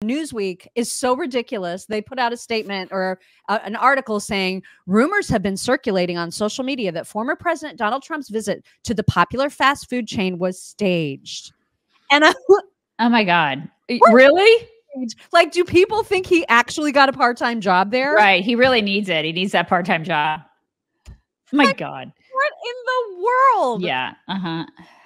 Newsweek is so ridiculous. They put out a statement or an article saying rumors have been circulating on social media that former President Donald Trump's visit to the popular fast food chain was staged. And oh my God, really? Like, do people think he actually got a part-time job there? Right. He really needs it. He needs that part-time job. Oh my God. What in the world? Yeah.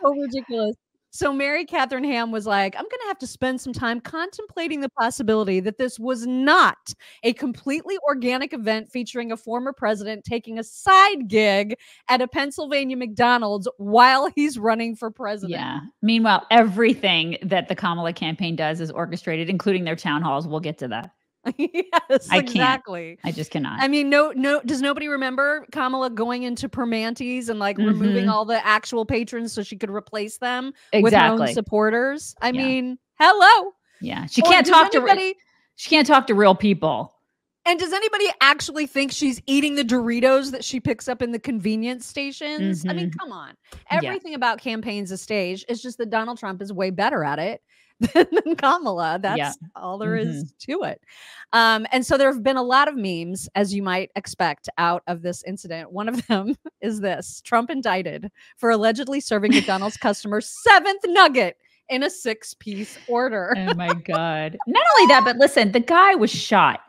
So ridiculous. So Mary Catherine Ham was like, I'm going to have to spend some time contemplating the possibility that this was not a completely organic event featuring a former president taking a side gig at a Pennsylvania McDonald's while he's running for president. Yeah. Meanwhile, everything that the Kamala campaign does is orchestrated, including their town halls. We'll get to that. Yes, exactly. I just cannot. I mean, no. Does nobody remember Kamala going into Permante's and like removing all the actual patrons so she could replace them with her own supporters? I mean, hello. Yeah, she can't talk to. She can't talk to real people. And does anybody actually think she's eating the Doritos that she picks up in the convenience stations? I mean, come on. Everything about campaigns is staged. It's just that Donald Trump is way better at it than Kamala. That's all there is to it. And so there have been a lot of memes, as you might expect, out of this incident. One of them is this: Trump indicted for allegedly serving McDonald's customers 7th nugget in a 6-piece order. Oh my God. Not only that, but listen, the guy was shot.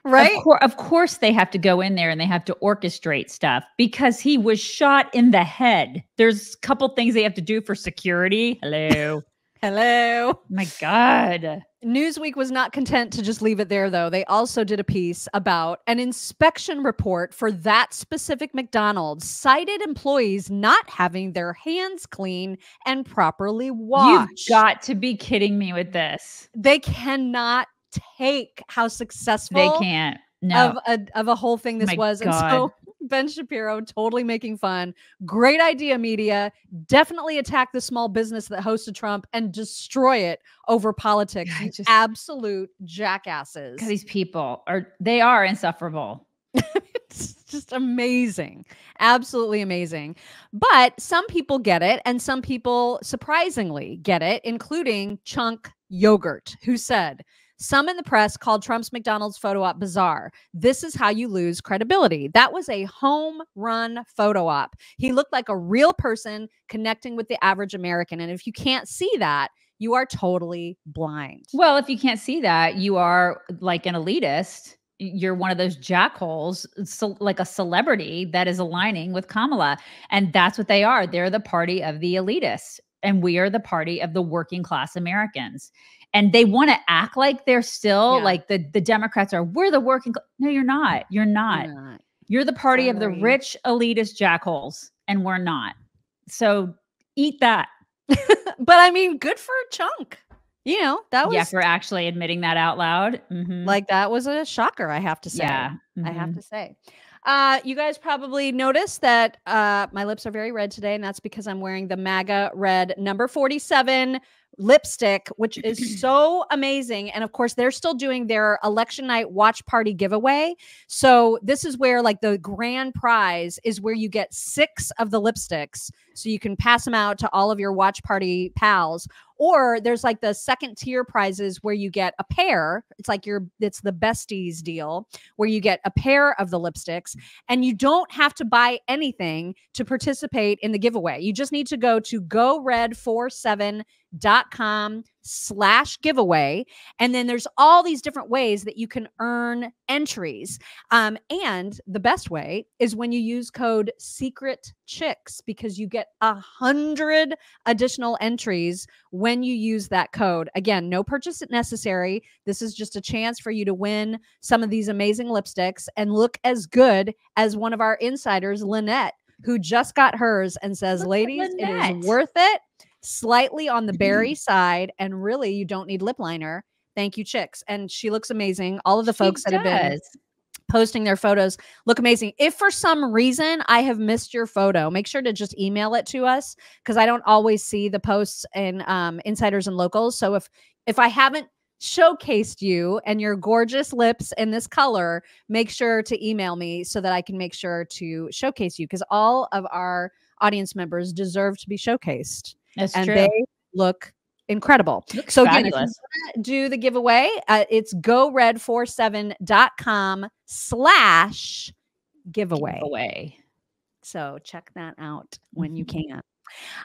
Right. Of course they have to go in there and they have to orchestrate stuff because he was shot in the head. There's a couple things they have to do for security. Hello. Hello. My God. Newsweek was not content to just leave it there, though. They also did a piece about an inspection report for that specific McDonald's cited employees not having their hands clean and properly washed. You've got to be kidding me with this. They cannot take how successful they can't. No. of a whole thing this was. God. And so Ben Shapiro totally making fun. Great idea, media. Definitely attack the small business that hosted Trump and destroy it over politics. Just absolute jackasses. Because these people are insufferable. It's just amazing. Absolutely amazing. But some people get it, and some people surprisingly get it, including Chunk Yogurt, who said, some in the press called Trump's McDonald's photo op bizarre. This is how you lose credibility. That was a home run photo op. He looked like a real person connecting with the average American. And if you can't see that, you are totally blind. Well, if you can't see that, you are like an elitist. You're one of those jackholes, like a celebrity that is aligning with Kamala. And that's what they are. They're the party of the elitists. And we are the party of the working class Americans. And they want to act like they're still like the Democrats are. We're the working. No, you're not. You're not. You're the party of the rich elitist jackholes, and we're not. So eat that. But I mean, good for Chunk. You know, that was for actually admitting that out loud. Like that was a shocker, I have to say. Yeah. I have to say. You guys probably noticed that my lips are very red today, and that's because I'm wearing the MAGA red number 47 lipstick, which is so amazing. And of course, they're still doing their election night watch party giveaway. So this is where like the grand prize is where you get 6 of the lipsticks. So you can pass them out to all of your watch party pals. Or there's like the second tier prizes where you get a pair. It's like it's the besties deal where you get a pair of the lipsticks and you don't have to buy anything to participate in the giveaway. You just need to go to gored47.com/giveaway. And then there's all these different ways that you can earn entries. And the best way is when you use code SECRETCHICKS because you get 100 additional entries when you use that code. Again, no purchase necessary. This is just a chance for you to win some of these amazing lipsticks and look as good as one of our insiders, Lynette, who just got hers and says, ladies, it is worth it. Slightly on the berry side, and really you don't need lip liner. Thank you, chicks. And she looks amazing. All of the folks that have been posting their photos look amazing. If for some reason I have missed your photo, make sure to just email it to us because I don't always see the posts in Insiders and Locals. So if I haven't showcased you and your gorgeous lips in this color, make sure to email me so that I can make sure to showcase you because all of our audience members deserve to be showcased. That's and true. They look incredible. Looks So again, if you fabulous. want to do the giveaway, it's gored47.com/giveaway. Giveaway. So check that out when you can.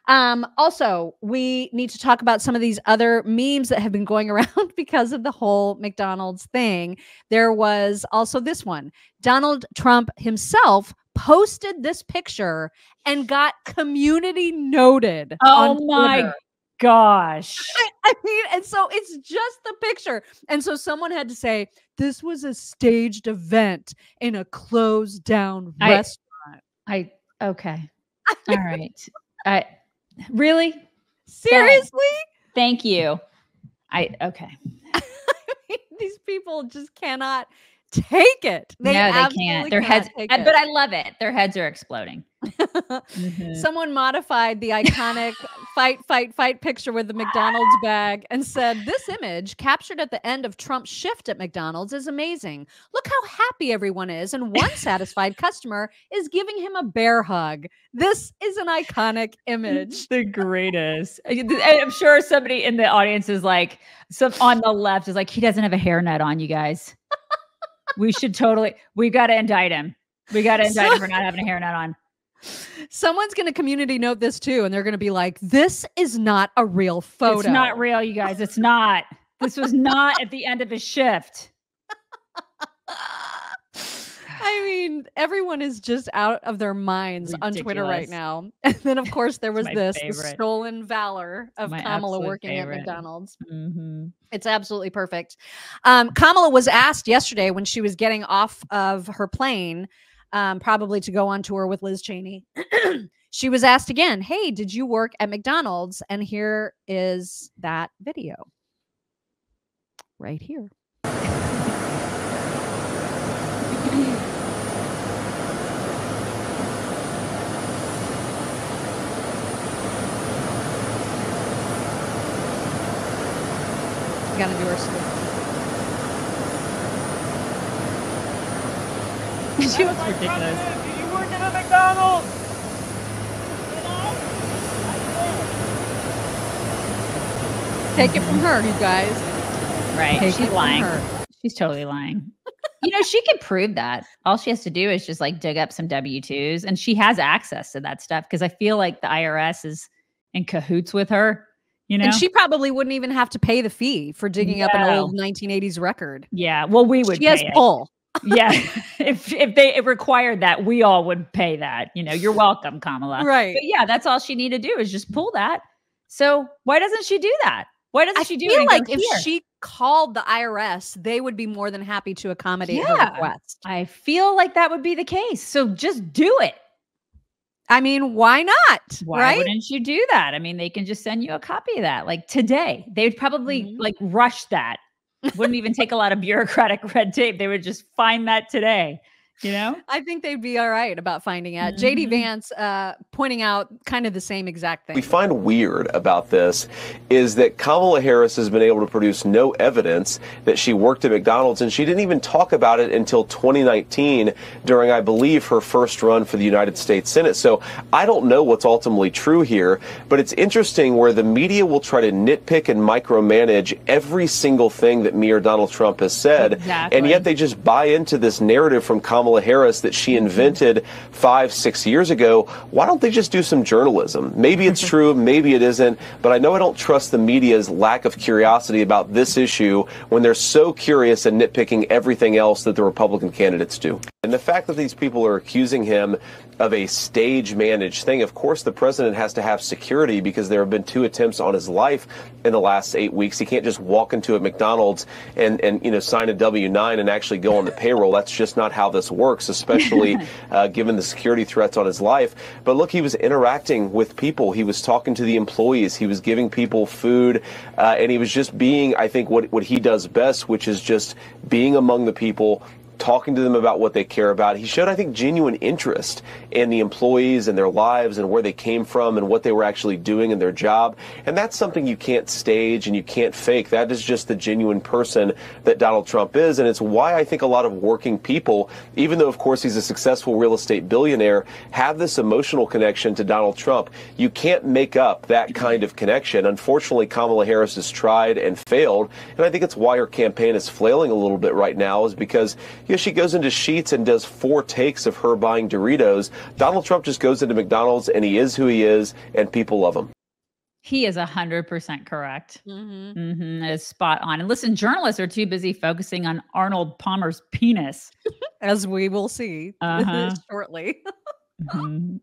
Also, we need to talk about some of these other memes that have been going around because of the whole McDonald's thing. There was also this one. Donald Trump himself posted this picture and got community noted on Oh my Twitter. gosh. I mean, and so it's just the picture. And so someone had to say, this was a staged event in a closed down restaurant. Okay. All right. Really? Seriously? Thank you. Okay. I mean, these people just cannot take it. No, they can't. Their heads, but I love it. Their heads are exploding. Someone modified the iconic fight picture with the McDonald's bag and said, this image captured at the end of Trump's shift at McDonald's is amazing. Look how happy everyone is. And one satisfied customer is giving him a bear hug. This is an iconic image. The greatest. I'm sure somebody in the audience is like, on the left is like, he doesn't have a hairnet on, you guys. We got to indict him. We got to indict him for not having a hairnet on. Someone's going to community note this too, and they're going to be like, this is not a real photo. It's not real, you guys. It's not. This was not at the end of his shift. I mean, everyone is just out of their minds on Twitter right now. And then, of course, there was the stolen valor of Kamala working at McDonald's. It's absolutely perfect. Kamala was asked yesterday when she was getting off of her plane, probably to go on tour with Liz Cheney. She was asked again, hey, did you work at McDonald's? And here is that video right here. Gotta do her script. She looks ridiculous. You work at a McDonald's. Take it from her, you guys. Right. She's lying. She's totally lying. She can prove that. All she has to do is just like dig up some W-2s, and she has access to that stuff because I feel like the IRS is in cahoots with her. And she probably wouldn't even have to pay the fee for digging up an old 1980s record. Yeah. Well, we would. She has pull. Yeah. If they required that, we all would pay that. You're welcome, Kamala. Right. But yeah, that's all she need to do is just pull that. So why doesn't she do that? Why doesn't she do it? I feel like if she called the IRS, they would be more than happy to accommodate her request. I feel like that would be the case. So just do it. I mean, why not? Why wouldn't you do that? I mean, they can just send you a copy of that. Like today, they would probably like rush that. Wouldn't even take a lot of bureaucratic red tape. They would just find that today. I think they'd be all right about finding out. JD Vance pointing out kind of the same exact thing. We find weird about this is that Kamala Harris has been able to produce no evidence that she worked at McDonald's, and she didn't even talk about it until 2019 during, I believe, her first run for the United States Senate. So I don't know what's ultimately true here, but it's interesting where the media will try to nitpick and micromanage every single thing that me or Donald Trump has said, and yet they just buy into this narrative from Kamala Harris that she invented 5-6 years ago. Why don't they just do some journalism? Maybe it's true, maybe it isn't, but I know I don't trust the media's lack of curiosity about this issue when they're so curious and nitpicking everything else that the Republican candidates do. And the fact that these people are accusing him of a stage managed thing, of course the president has to have security because there have been 2 attempts on his life in the last 8 weeks. He can't just walk into a McDonald's and sign a W-9 and actually go on the payroll. That's just not how this works, especially given the security threats on his life. But look, he was interacting with people. He was talking to the employees. He was giving people food, and he was just being, I think, what he does best, which is just being among the people, talking to them about what they care about. He showed, I think, genuine interest in the employees and their lives and where they came from and what they were actually doing in their job. And that's something you can't stage and you can't fake. That is just the genuine person that Donald Trump is. And it's why I think a lot of working people, even though, of course, he's a successful real estate billionaire, have this emotional connection to Donald Trump. You can't make up that kind of connection. Unfortunately, Kamala Harris has tried and failed. And I think it's why her campaign is flailing a little bit right now, is because she goes into Sheets and does 4 takes of her buying Doritos. Donald Trump just goes into McDonald's and he is who he is, and people love him. He is 100% correct. That is spot on. And listen, journalists are too busy focusing on Arnold Palmer's penis, as we will see shortly. Mhm.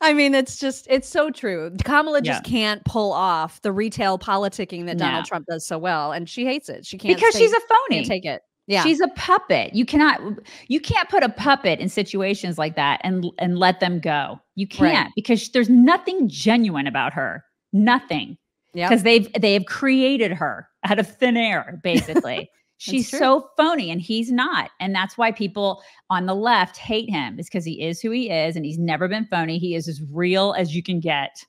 I mean, it's so true. Kamala just can't pull off the retail politicking that Donald Trump does so well, and she hates it. She can't, because she's a phony. Can't take it. Yeah, she's a puppet. You can't put a puppet in situations like that and let them go. You can't, because there's nothing genuine about her. Nothing. Yeah, because they have created her out of thin air, basically. She's so phony, and he's not. And that's why people on the left hate him, is because he is who he is, and he's never been phony. He is as real as you can get.